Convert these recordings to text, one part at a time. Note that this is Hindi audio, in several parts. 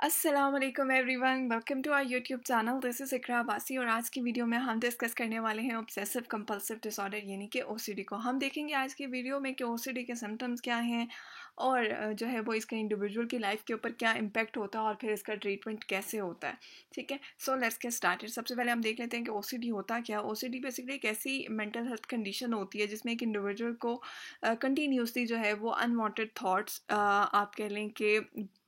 अस्सलाम वालेकुम everyone, welcome to our YouTube channel. This is Iqra Abbasi और आज की वीडियो में हम डिस्कस करने वाले हैं ऑब्सेसिव कंपल्सिव डिसऑर्डर यानी कि ओसीडी को। हम देखेंगे आज की वीडियो में कि ओसीडी के सिम्टम्स क्या हैं और जो है वो इसका इंडिविजुअल की लाइफ के ऊपर क्या इम्पैक्ट होता है और फिर इसका ट्रीटमेंट कैसे होता है। ठीक है, सो लेट्स गेट स्टार्टेड। सबसे पहले हम देख लेते हैं कि ओसीडी होता क्या है। ओसीडी बेसिकली एक ऐसी मेंटल हेल्थ कंडीशन होती है जिसमें एक इंडिविजुअल को कंटिन्यूसली जो है वो अनवांटेड थॉट्स आप कह लें कि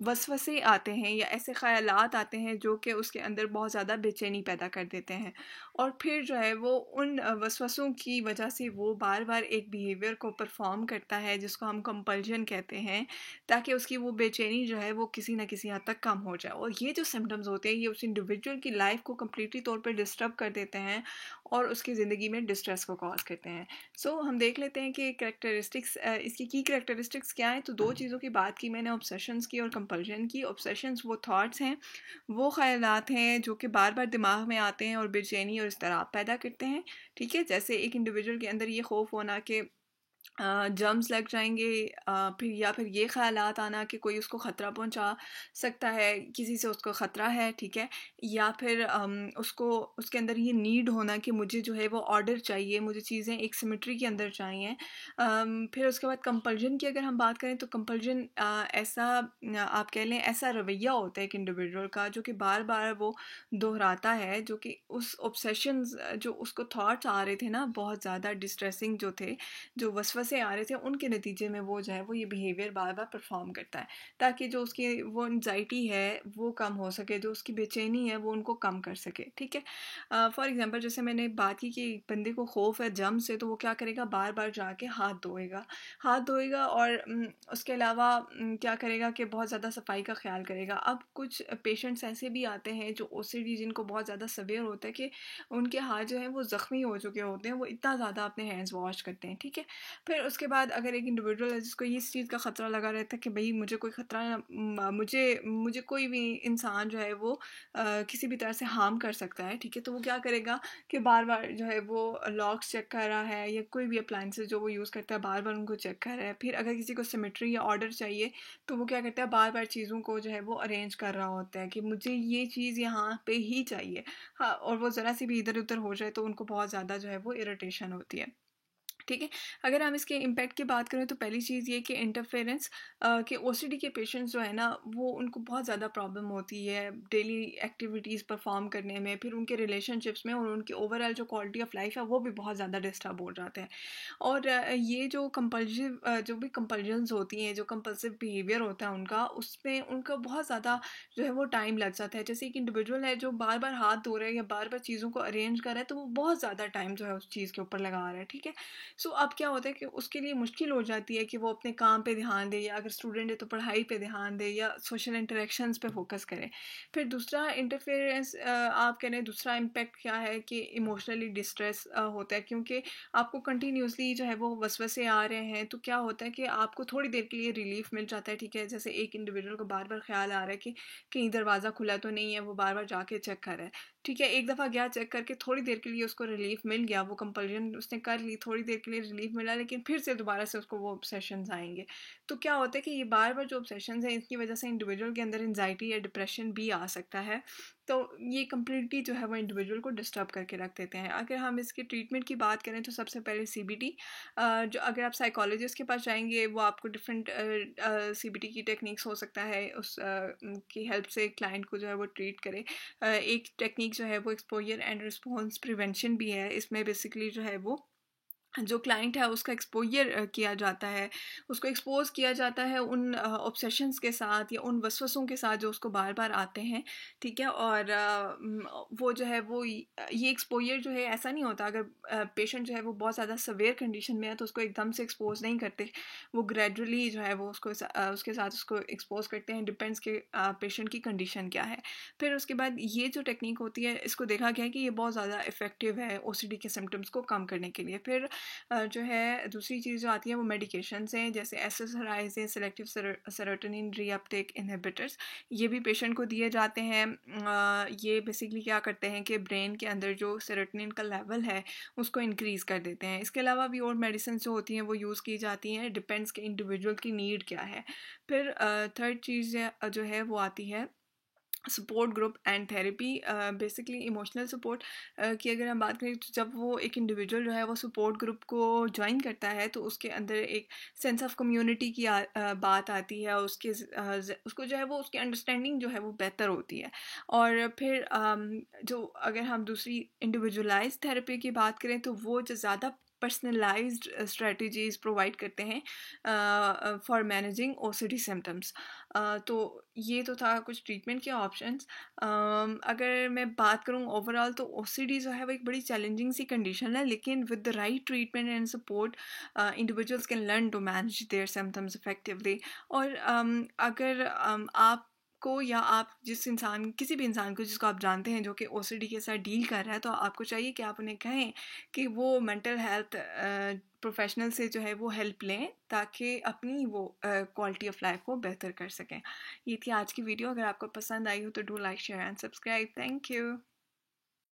वसवसे आते हैं या ऐसे ख़यालात आते हैं जो कि उसके अंदर बहुत ज़्यादा बेचैनी पैदा कर देते हैं और फिर जो है वो उन वसवसों की वजह से वो बार बार एक बिहेवियर को परफॉर्म करता है जिसको हम कंपल्जन कहते हैं, ताकि उसकी वो बेचैनी जो है वो किसी ना किसी हद तक कम हो जाए। और ये जो सिम्टम्स होते हैं ये उस इंडिविजुअल की लाइफ को कम्प्लीटली तौर पर डिस्टर्ब कर देते हैं और उसकी ज़िंदगी में डिस्ट्रेस को कॉज करते हैं। सो हम देख लेते हैं कि कैरेक्टरिस्टिक्स इसकी की कैरेक्टरिस्टिक्स क्या है। तो दो चीज़ों की बात की मैंने, ऑब्सेशंस की और कंपल्जन की। ऑब्सेशंस वो थॉट्स हैं, वो ख्यालात हैं जो कि बार बार दिमाग में आते हैं और बेचैनी और इज़्तिराब पैदा करते हैं। ठीक है, जैसे एक इंडिविजुअल के अंदर ये खौफ होना कि जर्म्स लग जाएंगे, फिर या फिर ये ख्यालात आना कि कोई उसको ख़तरा पहुंचा सकता है, किसी से उसको ख़तरा है। ठीक है, या फिर उसको उसके अंदर ये नीड होना कि मुझे जो है वो ऑर्डर चाहिए, मुझे चीज़ें एक सिमेट्री के अंदर चाहिए। फिर उसके बाद कंपल्जन की अगर हम बात करें तो कंपल्जन ऐसा आप कह लें ऐसा रवैया होता है एक इंडिविजुअल का जो कि बार बार वो दोहराता है, जो कि उस ऑब्सेशंस जो उसको थॉट्स आ रहे थे ना बहुत ज़्यादा डिस्ट्रेसिंग जो थे, जो वसवसे आ रहे थे, उनके नतीजे में वो जो है वो ये बिहेवियर बार बार परफॉर्म करता है ताकि जो उसकी वो एंजाइटी है वो कम हो सके, जो उसकी बेचैनी है वो उनको कम कर सके। ठीक है, फॉर एग्जांपल जैसे मैंने बात की कि बंदे को खौफ है जम से, तो वो क्या करेगा, बार बार जाके हाथ धोएगा और उसके अलावा क्या करेगा कि बहुत ज़्यादा सफाई का ख्याल करेगा। अब कुछ पेशेंट्स ऐसे भी आते हैं जो ओसीडी जिनको बहुत ज़्यादा सवेयर होता है कि उनके हाथ जो हैं वो ज़ख्मी हो चुके होते हैं, वो इतना ज़्यादा अपने हैंड्स वॉश करते हैं। ठीक है, फिर उसके बाद अगर एक इंडिविजुअल है जिसको इस चीज़ का ख़तरा लगा रहता है कि भाई मुझे कोई ख़तरा मुझे मुझे कोई भी इंसान जो है वो किसी भी तरह से हार्म कर सकता है। ठीक है, तो वो क्या करेगा कि बार बार जो है वो लॉक्स चेक कर रहा है या कोई भी अप्लाइंसेस जो वो यूज़ करता है बार बार उनको चेक कर रहा है। फिर अगर किसी को सिमेट्री या ऑर्डर चाहिए तो वो क्या करता है, बार बार चीज़ों को जो है वो अरेंज कर रहा होता है कि मुझे ये चीज़ यहाँ पे ही चाहिए। हाँ, और वो ज़रा सी भी इधर उधर हो जाए तो उनको बहुत ज़्यादा जो है वो इरिटेशन होती है। ठीक है, अगर हम इसके इम्पैक्ट की बात करें तो पहली चीज़ ये कि इंटरफेरेंस, कि ओसीडी के पेशेंट्स जो है ना वो उनको बहुत ज़्यादा प्रॉब्लम होती है डेली एक्टिविटीज़ परफॉर्म करने में, फिर उनके रिलेशनशिप्स में और उनकी ओवरऑल जो क्वालिटी ऑफ लाइफ है वो भी बहुत ज़्यादा डिस्टर्ब हो जाते हैं। और ये जो कंपल्सिव जो भी कंपल्जन्स होती हैं, जो कंपल्सिव बिहेवियर होता है उनका, उसमें उनका बहुत ज़्यादा जो है वो टाइम लग जाता है। जैसे एक इंडिविजुअल है जो बार बार हाथ धो रहा है या बार बार चीज़ों को अरेंज कर रहा है, तो वो बहुत ज़्यादा टाइम जो है उस चीज़ के ऊपर लगा रहा है। ठीक है, सो अब क्या होता है कि उसके लिए मुश्किल हो जाती है कि वो अपने काम पे ध्यान दे, या अगर स्टूडेंट है तो पढ़ाई पे ध्यान दे या सोशल इंटरेक्शंस पे फोकस करे। फिर दूसरा इंटरफेरेंस, आप कह रहे हैं दूसरा इम्पैक्ट क्या है कि इमोशनली डिस्ट्रेस होता है, क्योंकि आपको कंटिन्यूसली जो है वो वसवसे आ रहे हैं। तो क्या होता है कि आपको थोड़ी देर के लिए रिलीफ मिल जाता है। ठीक है, जैसे एक इंडिविजुअल को बार बार ख्याल आ रहा है कि कहीं दरवाज़ा खुला तो नहीं है, वो बार बार जाके चेक कर रहा है। ठीक है, एक दफ़ा गया चेक करके, थोड़ी देर के लिए उसको रिलीफ मिल गया, वो कंपल्जन उसने कर ली, थोड़ी देर के लिए रिलीफ मिला, लेकिन फिर से दोबारा से उसको वो ऑब्सेशंस आएंगे। तो क्या होता है कि ये बार बार जो ऑब्सेशंस हैं इसकी वजह से इंडिविजुअल के अंदर एंजाइटी या डिप्रेशन भी आ सकता है। तो ये कम्प्लीटली जो है वो इंडिविजुअल को डिस्टर्ब करके रख देते हैं। अगर हम इसके ट्रीटमेंट की बात करें तो सबसे पहले सीबीटी, जो अगर आप साइकोलॉजिस्ट के पास जाएंगे वो आपको डिफरेंट सीबीटी की टेक्निक्स हो सकता है उस की हेल्प से क्लाइंट को जो है वो ट्रीट करे। एक टेक्निक जो है वो एक्सपोजर एंड रिस्पॉन्स प्रिवेंशन भी है। इसमें बेसिकली जो है वो जो क्लाइंट है उसका एक्सपोजर किया जाता है, उसको एक्सपोज किया जाता है उन ऑब्सेशंस के साथ या उन वसवसों के साथ जो उसको बार बार आते हैं। ठीक है, और वो जो है वो ये एक्सपोजर जो है ऐसा नहीं होता। अगर पेशेंट जो है वो बहुत ज़्यादा सवेयर कंडीशन में है तो उसको एकदम से एक्सपोज नहीं करते, वो ग्रेजुअली जो है वो उसके साथ उसको एक्सपोज करते हैं, डिपेंड्स के पेशेंट की कंडीशन क्या है। फिर उसके बाद ये जो टेक्निक होती है इसको देखा गया है कि ये बहुत ज़्यादा इफेक्टिव है ओसीडी के सिम्टम्स को कम करने के लिए। फिर जो है दूसरी चीज़ जो आती है वो मेडिकेशंस हैं, जैसे एसएसआरआईज़ हैं, सेलेक्टिव सेरोटोनिन रीअपटेक इनहिबिटर्स। ये भी पेशेंट को दिए जाते हैं। ये बेसिकली क्या करते हैं कि ब्रेन के अंदर जो सेरोटोनिन का लेवल है उसको इंक्रीज़ कर देते हैं। इसके अलावा भी और मेडिसिन जो होती हैं वो यूज़ की जाती हैं, डिपेंड्स के इंडिविजुअल की नीड क्या है। फिर थर्ड चीज़ जो है वो आती है support group and therapy. Basically emotional support की अगर हम बात करें तो जब वो एक इंडिविजुअल जो है वो सपोर्ट ग्रुप को ज्वाइन करता है तो उसके अंदर एक सेंस ऑफ कम्युनिटी की बात आती है, उसको जो है वो उसकी अंडरस्टैंडिंग जो है वो बेहतर होती है। और फिर जो अगर हम दूसरी इंडिविजुअलाइज थेरेपी की बात करें तो वो जो ज़्यादा पर्सनलाइज्ड स्ट्रेटजीज़ प्रोवाइड करते हैं फॉर मैनेजिंग ओसीडी सिम्टम्स। तो ये तो था कुछ ट्रीटमेंट के ऑप्शंस। अगर मैं बात करूँ ओवरऑल तो ओसीडी जो है वो एक बड़ी चैलेंजिंग सी कंडीशन है, लेकिन with the right treatment and support individuals can learn to manage their symptoms effectively. और अगर आप को या आप किसी भी इंसान को जिसको आप जानते हैं जो कि ओसीडी के साथ डील कर रहा है, तो आपको चाहिए कि आप उन्हें कहें कि वो मेंटल हेल्थ प्रोफेशनल से जो है वो हेल्प लें ताकि अपनी वो क्वालिटी ऑफ लाइफ को बेहतर कर सकें। ये थी आज की वीडियो। अगर आपको पसंद आई हो तो do like share and subscribe. Thank you.